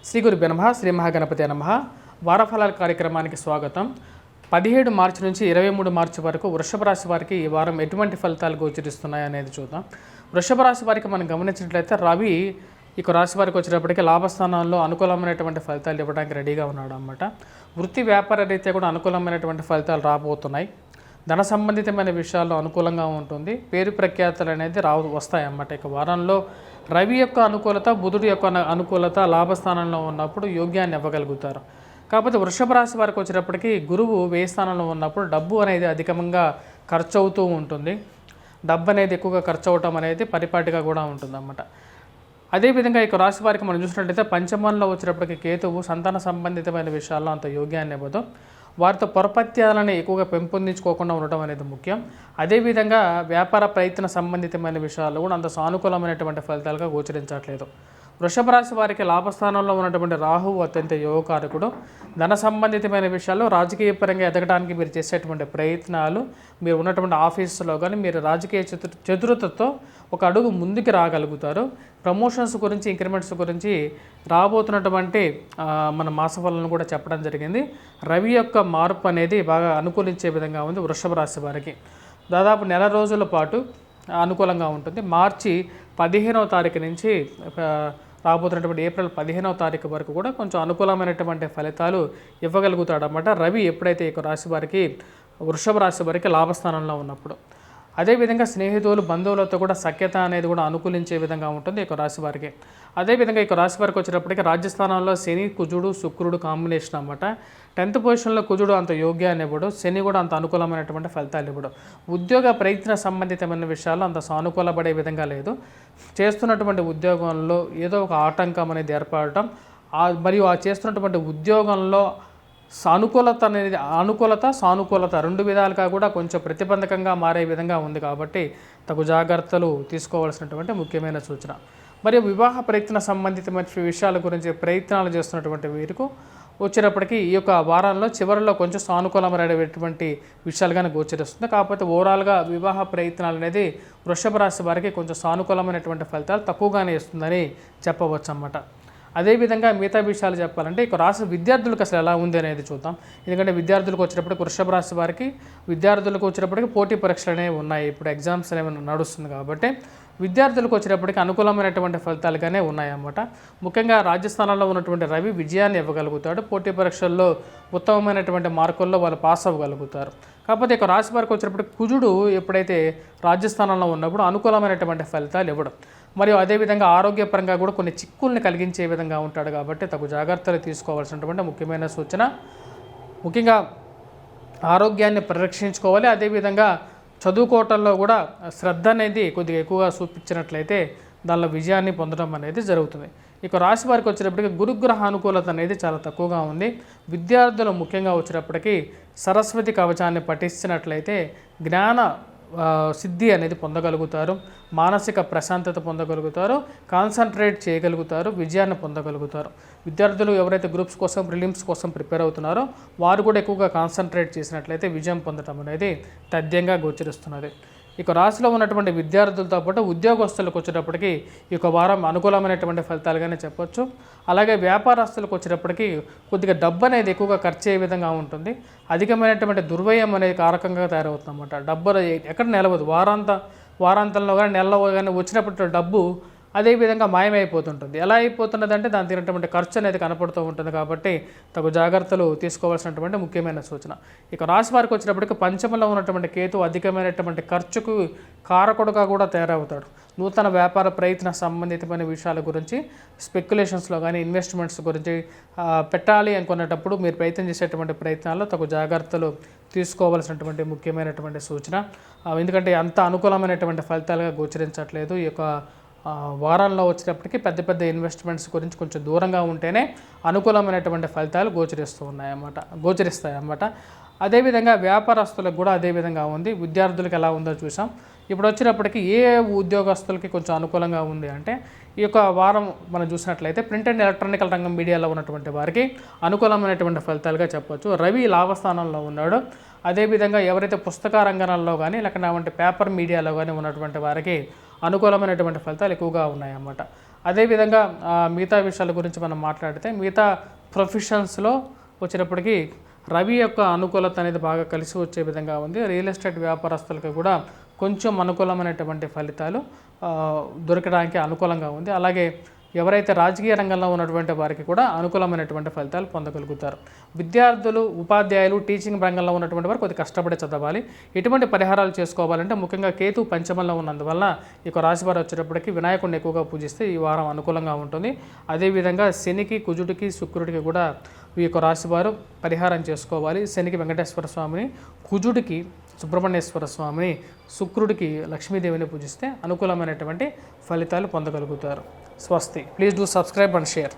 శ్రీ గురుభ్యో నమః. శ్రీ మహాగణపతే నమః. వారఫలాల కార్యక్రమానికి స్వాగతం. 17 మార్చి నుంచి 23 మార్చి వరకు వృషభ రాశి వారికి ఈ వారం ఎటువంటి ఫలితాలు గోచరిస్తున్నాయి అనేది చూద్దాం. వృషభ రాశి వారికి మనం గమనించినట్లయితే రవి ఇక రాశి వారికి వచ్చేటప్పటికి లాభస్థానంలో అనుకూలమైనటువంటి ఫలితాలు ఇవ్వడానికి రెడీగా ఉన్నాడు అన్నమాట. వృత్తి వ్యాపార రీత్యా కూడా అనుకూలమైనటువంటి ఫలితాలు రాబోతున్నాయి. ధన సంబంధితమైన విషయాల్లో అనుకూలంగా ఉంటుంది. పేరు ప్రఖ్యాతలు అనేది వస్తాయన్నమాట. ఇక వారంలో రవి యొక్క అనుకూలత, బుధుడి యొక్క అనుకూలత లాభస్థానంలో ఉన్నప్పుడు యోగ్యాన్ని ఇవ్వగలుగుతారు. కాకపోతే వృషభ రాశి వారికి వచ్చేటప్పటికి గురువు వ్యయ స్థానంలో ఉన్నప్పుడు డబ్బు అనేది అధికంగా ఖర్చు అవుతూ ఉంటుంది. డబ్బు అనేది ఎక్కువగా ఖర్చు అవటం అనేది పరిపాటిగా కూడా ఉంటుందన్నమాట. అదేవిధంగా ఇక రాశి వారికి మనం చూసినట్లయితే పంచమంలో వచ్చేటప్పటికి కేతువు సంతాన సంబంధితమైన విషయాల్లో అంత యోగ్యాన్ని ఇవ్వదు. వారితో పొరపత్యాలను ఎక్కువగా పెంపొందించుకోకుండా ఉండటం అనేది ముఖ్యం. అదేవిధంగా వ్యాపార ప్రయత్న సంబంధితమైన విషయాల్లో కూడా అంత సానుకూలమైనటువంటి ఫలితాలుగా గోచరించట్లేదు. వృషభ రాశి వారికి లాభస్థానంలో ఉన్నటువంటి రాహువు అత్యంత యోగకారకుడు. ధన సంబంధితమైన విషయాల్లో రాజకీయ పరంగా ఎదగడానికి మీరు చేసేటువంటి ప్రయత్నాలు, మీరు ఉన్నటువంటి ఆఫీసులో కానీ మీరు రాజకీయ చతురతతో ఒక అడుగు ముందుకు రాగలుగుతారు. ప్రమోషన్స్ గురించి, ఇంక్రిమెంట్స్ గురించి రాబోతున్నటువంటి మన మాసఫలను కూడా చెప్పడం జరిగింది. రవి యొక్క మార్పు అనేది బాగా అనుకూలించే విధంగా ఉంది వృషభ రాశి వారికి. దాదాపు నెల రోజుల పాటు అనుకూలంగా ఉంటుంది. మార్చి 15వ తారీఖు నుంచి రాబోతున్నటువంటి ఏప్రిల్ 15వ తారీఖు వరకు కూడా కొంచెం అనుకూలమైనటువంటి ఫలితాలు ఇవ్వగలుగుతాడన్నమాట రవి ఎప్పుడైతే ఈ రాశి వారికి వృషభ రాశి వారికి లాభస్థానంలో ఉన్నప్పుడు. అదేవిధంగా స్నేహితులు, బంధువులతో కూడా సఖ్యత అనేది కూడా అనుకూలించే విధంగా ఉంటుంది ఈ రాశి వారికి. అదేవిధంగా ఈ రాశి వారికి వచ్చేటప్పటికి రాజ్యస్థానంలో శని, కుజుడు, శుక్రుడు కాంబినేషన్ అన్నమాట. 10th పొజిషన్లో కుజుడు అంత యోగ్యాన్ని ఇవ్వడు, శని కూడా అంత అనుకూలమైనటువంటి ఫలితాలు ఇవ్వడు. ఉద్యోగ ప్రయత్న సంబంధితమైన విషయాల్లో అంత సానుకూలపడే విధంగా లేదు. చేస్తున్నటువంటి ఉద్యోగంలో ఏదో ఒక ఆటంకం అనేది ఏర్పడటం, మరియు ఆ చేస్తున్నటువంటి ఉద్యోగంలో అనుకూలత, సానుకూలత రెండు విధాలుగా కూడా కొంచెం ప్రతిబంధకంగా మారే విధంగా ఉంది. కాబట్టి తగు జాగ్రత్తలు తీసుకోవాల్సినటువంటి ముఖ్యమైన సూచన. మరియు వివాహ ప్రయత్న సంబంధితమైన విషయాల గురించి ప్రయత్నాలు చేస్తున్నటువంటి వీరికి వచ్చేటప్పటికి ఈ యొక్క వారంలో చివరిలో కొంచెం సానుకూలమైనటువంటి విషయాలుగానే గోచరిస్తుంది. కాకపోతే ఓవరాల్గా వివాహ ప్రయత్నాలు అనేది వృషభ రాశి వారికి కొంచెం సానుకూలమైనటువంటి ఫలితాలు తక్కువగానే ఇస్తుందని చెప్పవచ్చు అన్నమాట. అదేవిధంగా మిగతా విషయాలు చెప్పాలంటే ఇక రాశి విద్యార్థులకు అసలు ఎలా ఉంది అనేది చూద్దాం. ఎందుకంటే విద్యార్థులకు వచ్చేటప్పటికి వృషభ రాశి వారికి విద్యార్థులకు వచ్చేటప్పటికి పోటీ పరీక్షలు అనేవి ఉన్నాయి. ఇప్పుడు ఎగ్జామ్స్ అనేవి నడుస్తుంది కాబట్టి విద్యార్థులకు వచ్చేటప్పటికి అనుకూలమైనటువంటి ఫలితాలుగానే ఉన్నాయన్నమాట. ముఖ్యంగా రాజస్థానంలో ఉన్నటువంటి రవి విజయాన్ని ఇవ్వగలుగుతాడు. పోటీ పరీక్షల్లో ఉత్తమమైనటువంటి మార్కుల్లో వాళ్ళు పాస్ అవ్వగలుగుతారు. కాకపోతే ఇక రాశి వారికి వచ్చేటప్పటికి కుజుడు ఎప్పుడైతే రాజస్థానంలో ఉన్నప్పుడు అనుకూలమైనటువంటి ఫలితాలు ఇవ్వడం, మరియు అదేవిధంగా ఆరోగ్యపరంగా కూడా కొన్ని చిక్కుల్ని కలిగించే విధంగా ఉంటాడు. కాబట్టి తగు జాగ్రత్తలు తీసుకోవాల్సినటువంటి ముఖ్యమైన సూచన. ముఖ్యంగా ఆరోగ్యాన్ని పరిరక్షించుకోవాలి. అదేవిధంగా చదువుకోవటంలో కూడా శ్రద్ధ అనేది కొద్దిగా ఎక్కువగా చూపించినట్లయితే దానిలో విజయాన్ని పొందడం అనేది జరుగుతుంది. ఇక రాశి వారికి వచ్చేటప్పటికి గురుగ్రహ అనుకూలత అనేది చాలా తక్కువగా ఉంది. విద్యార్థులు ముఖ్యంగా వచ్చేటప్పటికి సరస్వతి కవచాన్ని పఠించినట్లయితే జ్ఞాన సిద్ధి అనేది పొందగలుగుతారు, మానసిక ప్రశాంతత పొందగలుగుతారు, కాన్సన్ట్రేట్ చేయగలుగుతారు, విజయాన్ని పొందగలుగుతారు. విద్యార్థులు ఎవరైతే గ్రూప్స్ కోసం, ప్రిలిమ్స్ కోసం ప్రిపేర్ అవుతున్నారో వారు కూడా ఎక్కువగా కాన్సన్ట్రేట్ చేసినట్లయితే విజయం పొందడం అనేది తథ్యంగా గోచరిస్తున్నది. ఇక రాశిలో ఉన్నటువంటి విద్యార్థులతో పాటు ఉద్యోగస్తులకు వచ్చేటప్పటికి ఈ వారం అనుకూలమైనటువంటి ఫలితాలుగానే చెప్పొచ్చు. అలాగే వ్యాపారస్తులకు వచ్చేటప్పటికి కొద్దిగా డబ్బు అనేది ఎక్కువగా ఖర్చు అయ్యే విధంగా ఉంటుంది. అధికమైనటువంటి దుర్వ్యయం అనేది కారకంగా తయారవుతుంది అన్నమాట. డబ్బు ఎక్కడ నిలవదు. వారాంతంలో కానీ నెలలో కానీ వచ్చినప్పుడు డబ్బు అదేవిధంగా మాయమైపోతుంటుంది. ఎలా అయిపోతున్నది అంటే దాని తినటువంటి ఖర్చు అనేది కనపడుతూ ఉంటుంది. కాబట్టి తగు జాగ్రత్తలు తీసుకోవాల్సినటువంటి ముఖ్యమైన సూచన. ఇక రాశి వారికి వచ్చినప్పటికీ పంచమంలో ఉన్నటువంటి కేతు అధికమైనటువంటి ఖర్చుకు కారకుడుగా కూడా తయారవుతాడు. నూతన వ్యాపార ప్రయత్న సంబంధితమైన విషయాల గురించి, స్పెక్యులేషన్స్లో కానీ ఇన్వెస్ట్మెంట్స్ గురించి పెట్టాలి అనుకునేటప్పుడు మీరు ప్రయత్నం చేసేటువంటి ప్రయత్నాల్లో తగు జాగ్రత్తలు తీసుకోవాల్సినటువంటి ముఖ్యమైనటువంటి సూచన. ఎందుకంటే అంత అనుకూలమైనటువంటి ఫలితాలుగా గోచరించట్లేదు. ఈ యొక్క వారాల్లో వచ్చేటప్పటికి పెద్ద పెద్ద ఇన్వెస్ట్మెంట్స్ గురించి కొంచెం దూరంగా ఉంటేనే అనుకూలమైనటువంటి ఫలితాలు గోచరిస్తాయి అన్నమాట. అదేవిధంగా వ్యాపారస్తులకు కూడా అదేవిధంగా ఉంది. విద్యార్థులకు ఎలా ఉందో చూసాం. ఇప్పుడు వచ్చినప్పటికీ ఏ ఉద్యోగస్తులకి కొంచెం అనుకూలంగా ఉంది అంటే ఈ యొక్క వారం మనం చూసినట్లయితే ప్రింట్ అండ్ ఎలక్ట్రానికల్ రంగం మీడియాలో ఉన్నటువంటి వారికి అనుకూలమైనటువంటి ఫలితాలుగా చెప్పవచ్చు. రవి లాభస్థానంలో ఉన్నాడు. అదేవిధంగా ఎవరైతే పుస్తక రంగంలో కానీ లేకపోతే పేపర్ మీడియాలో కానీ ఉన్నటువంటి వారికి అనుకూలమైనటువంటి ఫలితాలు ఎక్కువగా ఉన్నాయన్నమాట. అదేవిధంగా మిగతా విషయాల గురించి మనం మాట్లాడితే మిగతా ప్రొఫెషన్స్లో వచ్చేటప్పటికి రవి యొక్క అనుకూలత అనేది బాగా కలిసి వచ్చే విధంగా ఉంది. రియల్ ఎస్టేట్ వ్యాపారస్తులకు కూడా కొంచెం అనుకూలమైనటువంటి ఫలితాలు దొరకడానికి అనుకూలంగా ఉంది. అలాగే ఎవరైతే రాజకీయ రంగంలో ఉన్నటువంటి వారికి కూడా అనుకూలమైనటువంటి ఫలితాలు పొందగలుగుతారు. విద్యార్థులు, ఉపాధ్యాయులు, టీచింగ్ రంగంలో ఉన్నటువంటి వారు కొద్దిగా కష్టపడి చదవాలి. ఎటువంటి పరిహారాలు చేసుకోవాలంటే ముఖ్యంగా కేతు పంచమంలో ఉన్నందువల్ల ఈ రాశి వారు వచ్చేటప్పటికి వినాయకుడిని ఎక్కువగా పూజిస్తే ఈ వారం అనుకూలంగా ఉంటుంది. అదేవిధంగా శనికి, కుజుడికి, శుక్రుడికి కూడా ఈ రాశి వారు పరిహారం చేసుకోవాలి. శనికి వెంకటేశ్వర స్వామిని, కుజుడికి సుబ్రహ్మణ్యేశ్వర స్వామిని, శుక్రుడికి లక్ష్మీదేవిని పూజిస్తే అనుకూలమైనటువంటి ఫలితాలు పొందగలుగుతారు. స్వస్తి. Please do subscribe and share.